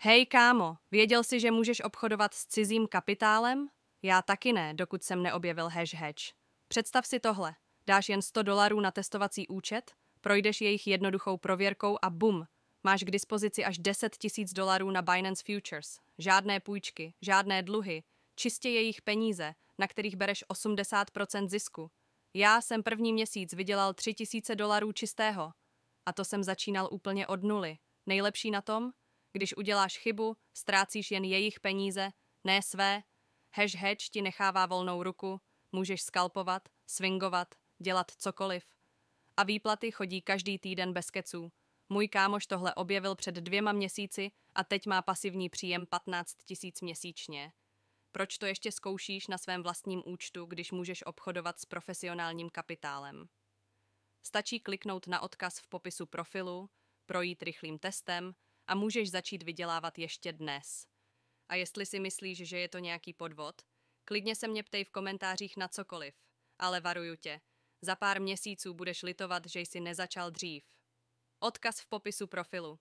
Hej kámo, věděl jsi, že můžeš obchodovat s cizím kapitálem? Já taky ne, dokud jsem neobjevil hash hedge. Představ si tohle. Dáš jen $100 na testovací účet, projdeš jejich jednoduchou prověrkou a bum, máš k dispozici až $10,000 na Binance Futures. Žádné půjčky, žádné dluhy, čistě jejich peníze, na kterých bereš 80% zisku. Já jsem první měsíc vydělal $3,000 čistého. A to jsem začínal úplně od nuly. Nejlepší na tom? Když uděláš chybu, ztrácíš jen jejich peníze, ne své. Hash hedge ti nechává volnou ruku, můžeš skalpovat, swingovat, dělat cokoliv. A výplaty chodí každý týden bez keců. Můj kámoš tohle objevil před 2 měsíci a teď má pasivní příjem 15 000 měsíčně. Proč to ještě zkoušíš na svém vlastním účtu, když můžeš obchodovat s profesionálním kapitálem? Stačí kliknout na odkaz v popisu profilu, projít rychlým testem a můžeš začít vydělávat ještě dnes. A jestli si myslíš, že je to nějaký podvod, klidně se mě ptej v komentářích na cokoliv, ale varuju tě, za pár měsíců budeš litovat, že jsi nezačal dřív. Odkaz v popisu profilu.